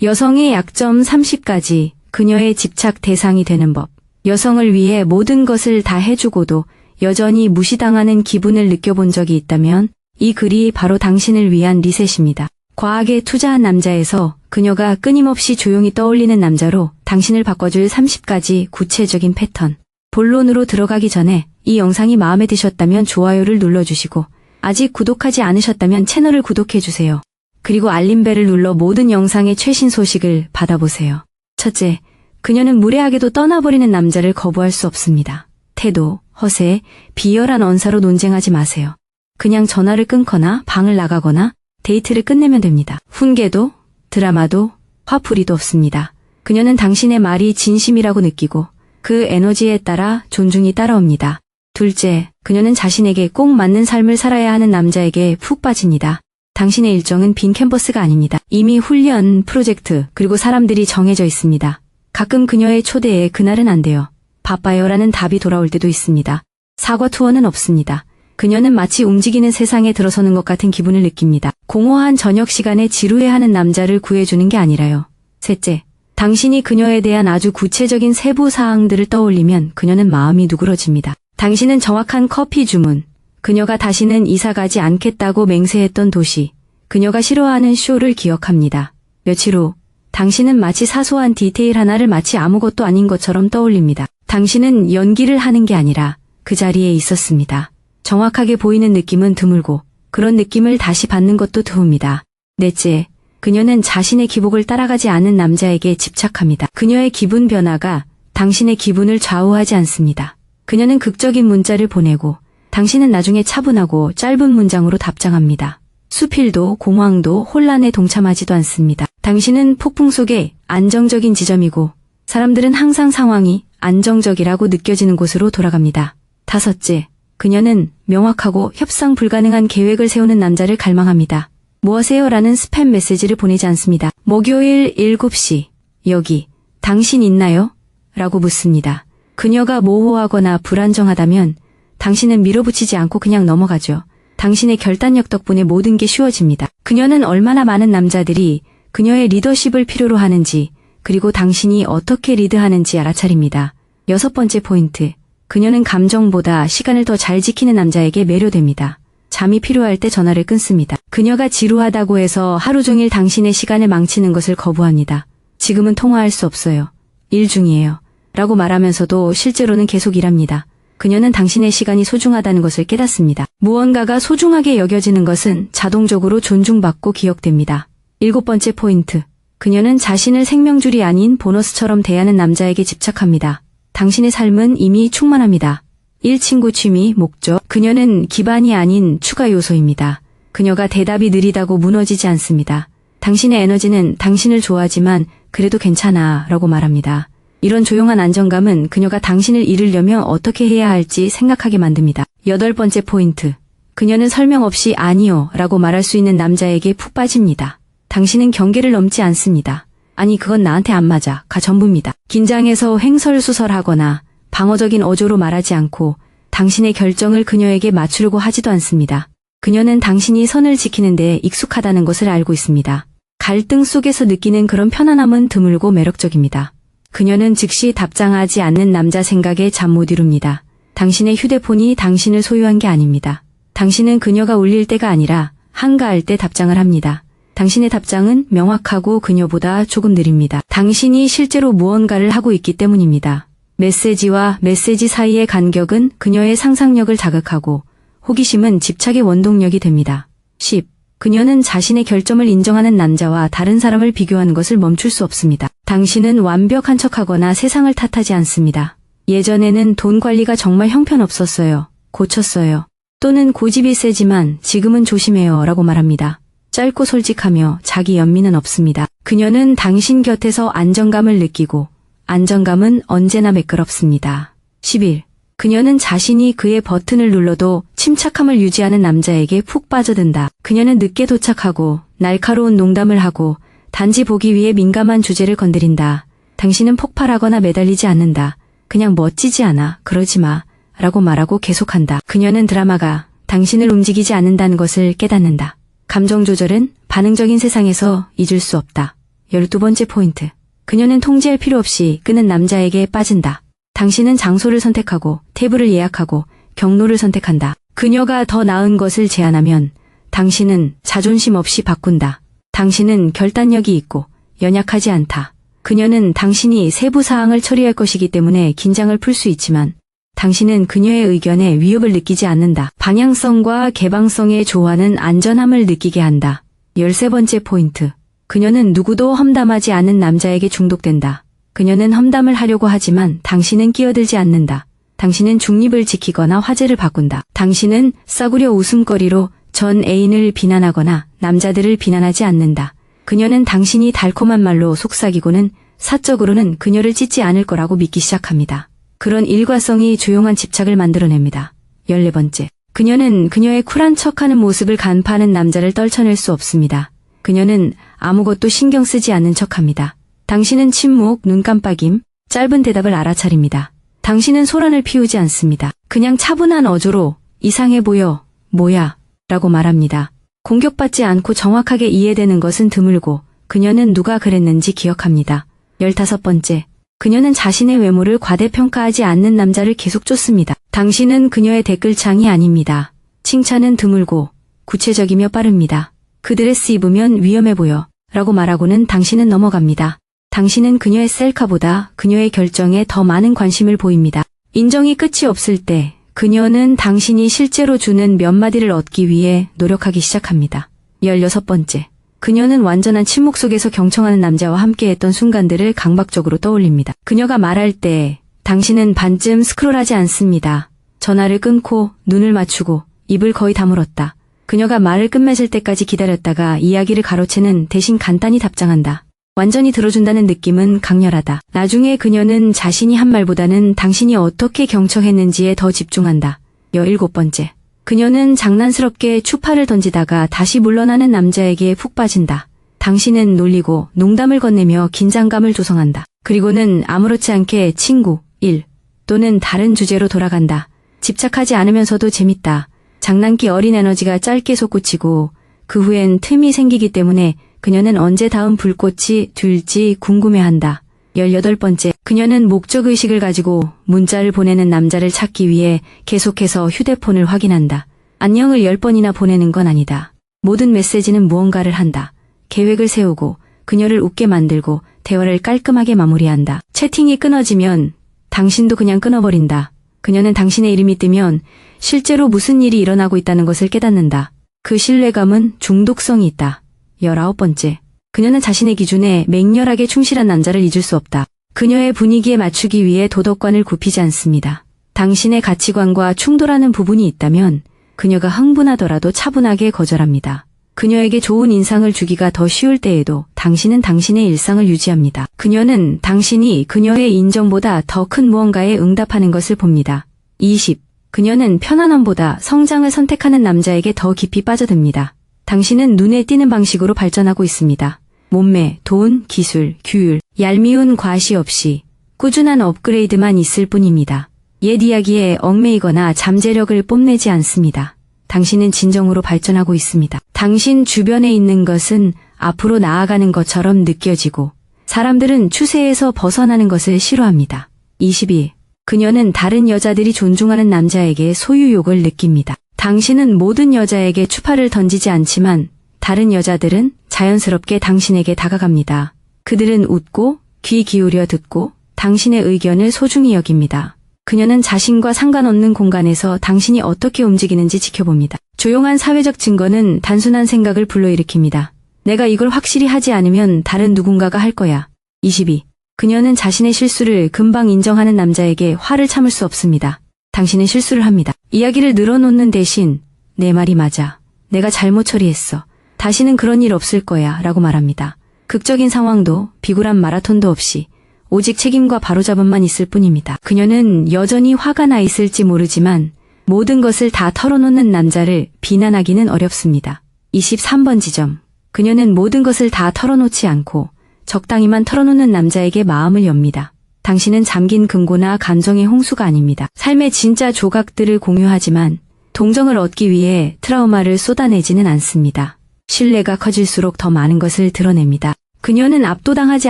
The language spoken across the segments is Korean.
여성의 약점 30가지, 그녀의 집착 대상이 되는 법. 여성을 위해 모든 것을 다 해주고도 여전히 무시당하는 기분을 느껴본 적이 있다면 이 글이 바로 당신을 위한 리셋입니다. 과하게 투자한 남자에서 그녀가 끊임없이 조용히 떠올리는 남자로 당신을 바꿔줄 30가지 구체적인 패턴. 본론으로 들어가기 전에 이 영상이 마음에 드셨다면 좋아요를 눌러주시고 아직 구독하지 않으셨다면 채널을 구독해주세요. 그리고 알림벨을 눌러 모든 영상의 최신 소식을 받아보세요. 첫째, 그녀는 무례하게도 떠나버리는 남자를 거부할 수 없습니다. 태도, 허세, 비열한 언사로 논쟁하지 마세요. 그냥 전화를 끊거나 방을 나가거나 데이트를 끝내면 됩니다. 훈계도, 드라마도, 화풀이도 없습니다. 그녀는 당신의 말이 진심이라고 느끼고 그 에너지에 따라 존중이 따라옵니다. 둘째, 그녀는 자신에게 꼭 맞는 삶을 살아야 하는 남자에게 푹 빠집니다. 당신의 일정은 빈 캔버스가 아닙니다. 이미 훈련, 프로젝트, 그리고 사람들이 정해져 있습니다. 가끔 그녀의 초대에 그날은 안 돼요. 바빠요라는 답이 돌아올 때도 있습니다. 사과 투어는 없습니다. 그녀는 마치 움직이는 세상에 들어서는 것 같은 기분을 느낍니다. 공허한 저녁 시간에 지루해하는 남자를 구해주는 게 아니라요. 셋째, 당신이 그녀에 대한 아주 구체적인 세부 사항들을 떠올리면 그녀는 마음이 누그러집니다. 당신은 정확한 커피 주문, 그녀가 다시는 이사가지 않겠다고 맹세했던 도시, 그녀가 싫어하는 쇼를 기억합니다. 며칠 후, 당신은 마치 사소한 디테일 하나를 마치 아무것도 아닌 것처럼 떠올립니다. 당신은 연기를 하는 게 아니라 그 자리에 있었습니다. 정확하게 보이는 느낌은 드물고 그런 느낌을 다시 받는 것도 드뭅니다. 넷째, 그녀는 자신의 기복을 따라가지 않은 남자에게 집착합니다. 그녀의 기분 변화가 당신의 기분을 좌우하지 않습니다. 그녀는 극적인 문자를 보내고 당신은 나중에 차분하고 짧은 문장으로 답장합니다. 수필도 공황도 혼란에 동참하지도 않습니다. 당신은 폭풍 속에 안정적인 지점이고 사람들은 항상 상황이 안정적이라고 느껴지는 곳으로 돌아갑니다. 다섯째, 그녀는 명확하고 협상 불가능한 계획을 세우는 남자를 갈망합니다. 뭐하세요? 라는 스팸 메시지를 보내지 않습니다. 목요일 7시, 여기, 당신 있나요? 라고 묻습니다. 그녀가 모호하거나 불안정하다면 당신은 밀어붙이지 않고 그냥 넘어가죠. 당신의 결단력 덕분에 모든 게 쉬워집니다. 그녀는 얼마나 많은 남자들이 그녀의 리더십을 필요로 하는지, 그리고 당신이 어떻게 리드하는지 알아차립니다. 여섯 번째 포인트. 그녀는 감정보다 시간을 더 잘 지키는 남자에게 매료됩니다. 잠이 필요할 때 전화를 끊습니다. 그녀가 지루하다고 해서 하루 종일 당신의 시간을 망치는 것을 거부합니다. 지금은 통화할 수 없어요. 일 중이에요. 라고 말하면서도 실제로는 계속 일합니다. 그녀는 당신의 시간이 소중하다는 것을 깨닫습니다. 무언가가 소중하게 여겨지는 것은 자동적으로 존중받고 기억됩니다. 일곱 번째 포인트. 그녀는 자신을 생명줄이 아닌 보너스처럼 대하는 남자에게 집착합니다. 당신의 삶은 이미 충만합니다. 일, 친구, 취미, 목적. 그녀는 기반이 아닌 추가 요소입니다. 그녀가 대답이 느리다고 무너지지 않습니다. 당신의 에너지는 당신을 좋아하지만 그래도 괜찮아 라고 말합니다. 이런 조용한 안정감은 그녀가 당신을 잃으려면 어떻게 해야 할지 생각하게 만듭니다. 여덟 번째 포인트. 그녀는 설명 없이 아니요 라고 말할 수 있는 남자에게 푹 빠집니다. 당신은 경계를 넘지 않습니다. 아니 그건 나한테 안 맞아 가 전부입니다. 긴장해서 횡설수설하거나 방어적인 어조로 말하지 않고 당신의 결정을 그녀에게 맞추려고 하지도 않습니다. 그녀는 당신이 선을 지키는 데 익숙하다는 것을 알고 있습니다. 갈등 속에서 느끼는 그런 편안함은 드물고 매력적입니다. 그녀는 즉시 답장하지 않는 남자 생각에 잠 못 이룹니다. 당신의 휴대폰이 당신을 소유한 게 아닙니다. 당신은 그녀가 울릴 때가 아니라 한가할 때 답장을 합니다. 당신의 답장은 명확하고 그녀보다 조금 느립니다. 당신이 실제로 무언가를 하고 있기 때문입니다. 메시지와 메시지 사이의 간격은 그녀의 상상력을 자극하고 호기심은 집착의 원동력이 됩니다. 10. 그녀는 자신의 결점을 인정하는 남자와 다른 사람을 비교하는 것을 멈출 수 없습니다. 당신은 완벽한 척하거나 세상을 탓하지 않습니다. 예전에는 돈 관리가 정말 형편없었어요. 고쳤어요. 또는 고집이 세지만 지금은 조심해요 라고 말합니다. 짧고 솔직하며 자기 연민은 없습니다. 그녀는 당신 곁에서 안정감을 느끼고 안정감은 언제나 매끄럽습니다. 11. 그녀는 자신이 그의 버튼을 눌러도 침착함을 유지하는 남자에게 푹 빠져든다. 그녀는 늦게 도착하고 날카로운 농담을 하고 단지 보기 위해 민감한 주제를 건드린다. 당신은 폭발하거나 매달리지 않는다. 그냥 멋지지 않아. 그러지 마. 라고 말하고 계속한다. 그녀는 드라마가 당신을 움직이지 않는다는 것을 깨닫는다. 감정 조절은 반응적인 세상에서 잊을 수 없다. 12번째 포인트. 그녀는 통제할 필요 없이 끄는 남자에게 빠진다. 당신은 장소를 선택하고 테이블을 예약하고 경로를 선택한다. 그녀가 더 나은 것을 제안하면 당신은 자존심 없이 바꾼다. 당신은 결단력이 있고 연약하지 않다. 그녀는 당신이 세부 사항을 처리할 것이기 때문에 긴장을 풀 수 있지만 당신은 그녀의 의견에 위협을 느끼지 않는다. 방향성과 개방성의 조화는 안전함을 느끼게 한다. 13번째 포인트. 그녀는 누구도 험담하지 않은 남자에게 중독된다. 그녀는 험담을 하려고 하지만 당신은 끼어들지 않는다. 당신은 중립을 지키거나 화제를 바꾼다. 당신은 싸구려 웃음거리로 전 애인을 비난하거나 남자들을 비난하지 않는다. 그녀는 당신이 달콤한 말로 속삭이고는 사적으로는 그녀를 찢지 않을 거라고 믿기 시작합니다. 그런 일과성이 조용한 집착을 만들어냅니다. 14번째. 그녀는 그녀의 쿨한 척하는 모습을 간파하는 남자를 떨쳐낼 수 없습니다. 그녀는 아무것도 신경 쓰지 않는 척합니다. 당신은 침묵, 눈 깜빡임, 짧은 대답을 알아차립니다. 당신은 소란을 피우지 않습니다. 그냥 차분한 어조로 이상해 보여, 뭐야, 라고 말합니다. 공격받지 않고 정확하게 이해되는 것은 드물고 그녀는 누가 그랬는지 기억합니다. 15번째. 그녀는 자신의 외모를 과대평가하지 않는 남자를 계속 쫓습니다. 당신은 그녀의 댓글창이 아닙니다. 칭찬은 드물고 구체적이며 빠릅니다. 그 드레스 입으면 위험해 보여 라고 말하고는 당신은 넘어갑니다. 당신은 그녀의 셀카보다 그녀의 결정에 더 많은 관심을 보입니다. 인정이 끝이 없을 때 그녀는 당신이 실제로 주는 몇 마디를 얻기 위해 노력하기 시작합니다. 16번째. 그녀는 완전한 침묵 속에서 경청하는 남자와 함께했던 순간들을 강박적으로 떠올립니다. 그녀가 말할 때 당신은 반쯤 스크롤하지 않습니다. 전화를 끊고 눈을 맞추고 입을 거의 다물었다. 그녀가 말을 끝맺을 때까지 기다렸다가 이야기를 가로채는 대신 간단히 답장한다. 완전히 들어준다는 느낌은 강렬하다. 나중에 그녀는 자신이 한 말보다는 당신이 어떻게 경청했는지에 더 집중한다. 17번째. 그녀는 장난스럽게 추파를 던지다가 다시 물러나는 남자에게 푹 빠진다. 당신은 놀리고 농담을 건네며 긴장감을 조성한다. 그리고는 아무렇지 않게 친구, 일 또는 다른 주제로 돌아간다. 집착하지 않으면서도 재밌다. 장난기 어린 에너지가 짧게 솟구치고 그 후엔 틈이 생기기 때문에 그녀는 언제 다음 불꽃이 들지 궁금해한다. 18번째. 그녀는 목적의식을 가지고 문자를 보내는 남자를 찾기 위해 계속해서 휴대폰을 확인한다. 안녕을 10번이나 보내는 건 아니다. 모든 메시지는 무언가를 한다. 계획을 세우고 그녀를 웃게 만들고 대화를 깔끔하게 마무리한다. 채팅이 끊어지면 당신도 그냥 끊어버린다. 그녀는 당신의 이름이 뜨면 실제로 무슨 일이 일어나고 있다는 것을 깨닫는다. 그 신뢰감은 중독성이 있다. 19번째. 그녀는 자신의 기준에 맹렬하게 충실한 남자를 잊을 수 없다. 그녀의 분위기에 맞추기 위해 도덕관을 굽히지 않습니다. 당신의 가치관과 충돌하는 부분이 있다면 그녀가 흥분하더라도 차분하게 거절합니다. 그녀에게 좋은 인상을 주기가 더 쉬울 때에도 당신은 당신의 일상을 유지합니다. 그녀는 당신이 그녀의 인정보다 더 큰 무언가에 응답하는 것을 봅니다. 20. 그녀는 편안함보다 성장을 선택하는 남자에게 더 깊이 빠져듭니다. 당신은 눈에 띄는 방식으로 발전하고 있습니다. 몸매, 돈, 기술, 규율, 얄미운 과시 없이 꾸준한 업그레이드만 있을 뿐입니다. 옛 이야기에 얽매이거나 잠재력을 뽐내지 않습니다. 당신은 진정으로 발전하고 있습니다. 당신 주변에 있는 것은 앞으로 나아가는 것처럼 느껴지고 사람들은 추세에서 벗어나는 것을 싫어합니다. 22. 그녀는 다른 여자들이 존중하는 남자에게 소유욕을 느낍니다. 당신은 모든 여자에게 추파를 던지지 않지만 다른 여자들은 자연스럽게 당신에게 다가갑니다. 그들은 웃고 귀 기울여 듣고 당신의 의견을 소중히 여깁니다. 그녀는 자신과 상관없는 공간에서 당신이 어떻게 움직이는지 지켜봅니다. 조용한 사회적 증거는 단순한 생각을 불러일으킵니다. 내가 이걸 확실히 하지 않으면 다른 누군가가 할 거야. 22. 그녀는 자신의 실수를 금방 인정하는 남자에게 화를 참을 수 없습니다. 당신은 실수를 합니다. 이야기를 늘어놓는 대신 내 말이 맞아. 내가 잘못 처리했어. 다시는 그런 일 없을 거야 라고 말합니다. 극적인 상황도 비굴한 마라톤도 없이 오직 책임과 바로잡음만 있을 뿐입니다. 그녀는 여전히 화가 나 있을지 모르지만 모든 것을 다 털어놓는 남자를 비난하기는 어렵습니다. 23번 지점. 그녀는 모든 것을 다 털어놓지 않고 적당히만 털어놓는 남자에게 마음을 엽니다. 당신은 잠긴 금고나 감정의 홍수가 아닙니다. 삶의 진짜 조각들을 공유하지만 동정을 얻기 위해 트라우마를 쏟아내지는 않습니다. 신뢰가 커질수록 더 많은 것을 드러냅니다. 그녀는 압도당하지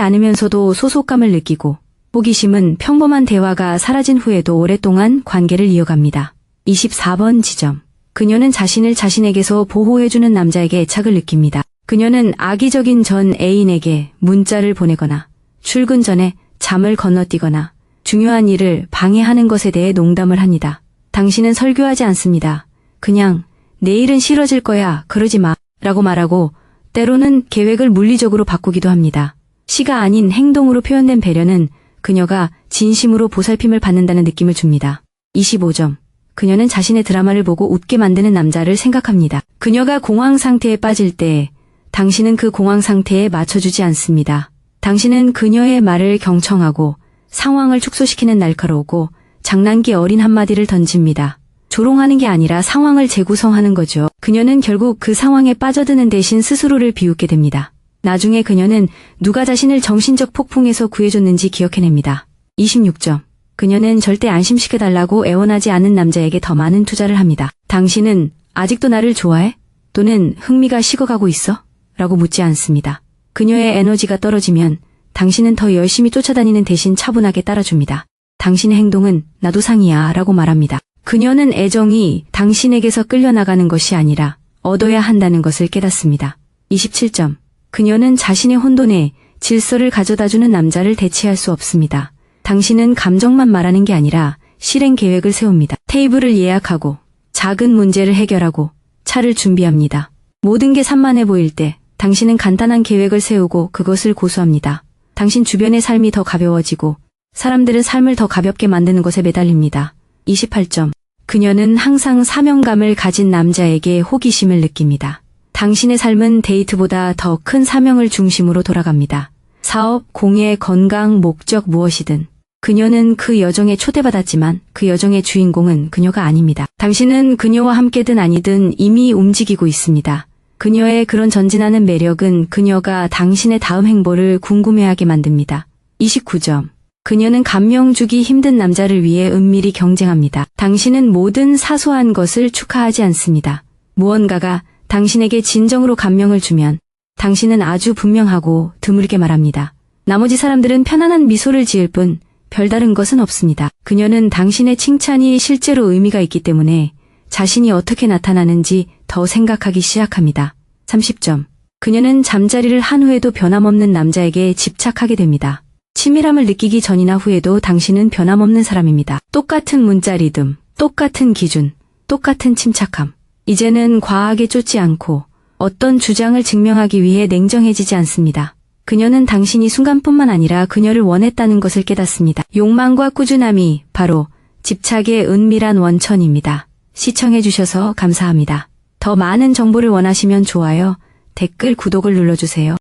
않으면서도 소속감을 느끼고 호기심은 평범한 대화가 사라진 후에도 오랫동안 관계를 이어갑니다. 24번 지점. 그녀는 자신을 자신에게서 보호해주는 남자에게 애착을 느낍니다. 그녀는 악의적인 전 애인에게 문자를 보내거나 출근 전에 잠을 건너뛰거나 중요한 일을 방해하는 것에 대해 농담을 합니다. 당신은 설교하지 않습니다. 그냥 내일은 싫어질 거야, 그러지 마 라고 말하고 때로는 계획을 물리적으로 바꾸기도 합니다. 시가 아닌 행동으로 표현된 배려는 그녀가 진심으로 보살핌을 받는다는 느낌을 줍니다. 25점. 그녀는 자신의 드라마를 보고 웃게 만드는 남자를 생각합니다. 그녀가 공황 상태에 빠질 때 당신은 그 공황 상태에 맞춰주지 않습니다. 당신은 그녀의 말을 경청하고 상황을 축소시키는 날카로우고 장난기 어린 한마디를 던집니다. 조롱하는 게 아니라 상황을 재구성하는 거죠. 그녀는 결국 그 상황에 빠져드는 대신 스스로를 비웃게 됩니다. 나중에 그녀는 누가 자신을 정신적 폭풍에서 구해줬는지 기억해냅니다. 26점. 그녀는 절대 안심시켜달라고 애원하지 않은 남자에게 더 많은 투자를 합니다. 당신은 아직도 나를 좋아해? 또는 흥미가 식어가고 있어? 라고 묻지 않습니다. 그녀의 에너지가 떨어지면 당신은 더 열심히 쫓아다니는 대신 차분하게 따라줍니다. 당신의 행동은 나도 상이야 라고 말합니다. 그녀는 애정이 당신에게서 끌려나가는 것이 아니라 얻어야 한다는 것을 깨닫습니다. 27점. 그녀는 자신의 혼돈에 질서를 가져다주는 남자를 대체할 수 없습니다. 당신은 감정만 말하는 게 아니라 실행 계획을 세웁니다. 테이블을 예약하고 작은 문제를 해결하고 차를 준비합니다. 모든 게 산만해 보일 때 당신은 간단한 계획을 세우고 그것을 고수합니다. 당신 주변의 삶이 더 가벼워지고 사람들은 삶을 더 가볍게 만드는 것에 매달립니다. 28점. 그녀는 항상 사명감을 가진 남자에게 호기심을 느낍니다. 당신의 삶은 데이트보다 더 큰 사명을 중심으로 돌아갑니다. 사업, 공예, 건강, 목적 무엇이든. 그녀는 그 여정에 초대받았지만 그 여정의 주인공은 그녀가 아닙니다. 당신은 그녀와 함께든 아니든 이미 움직이고 있습니다. 그녀의 그런 전진하는 매력은 그녀가 당신의 다음 행보를 궁금해하게 만듭니다. 29점. 그녀는 감명 주기 힘든 남자를 위해 은밀히 경쟁합니다. 당신은 모든 사소한 것을 축하하지 않습니다. 무언가가 당신에게 진정으로 감명을 주면 당신은 아주 분명하고 드물게 말합니다. 나머지 사람들은 편안한 미소를 지을 뿐 별다른 것은 없습니다. 그녀는 당신의 칭찬이 실제로 의미가 있기 때문에 자신이 어떻게 나타나는지 더 생각하기 시작합니다. 30점. 그녀는 잠자리를 한 후에도 변함없는 남자에게 집착하게 됩니다. 치밀함을 느끼기 전이나 후에도 당신은 변함없는 사람입니다. 똑같은 문자 리듬, 똑같은 기준, 똑같은 침착함. 이제는 과하게 쫓지 않고 어떤 주장을 증명하기 위해 냉정해지지 않습니다. 그녀는 당신이 순간뿐만 아니라 그녀를 원했다는 것을 깨닫습니다. 욕망과 꾸준함이 바로 집착의 은밀한 원천입니다. 시청해주셔서 감사합니다. 더 많은 정보를 원하시면 좋아요, 댓글, 구독을 눌러주세요.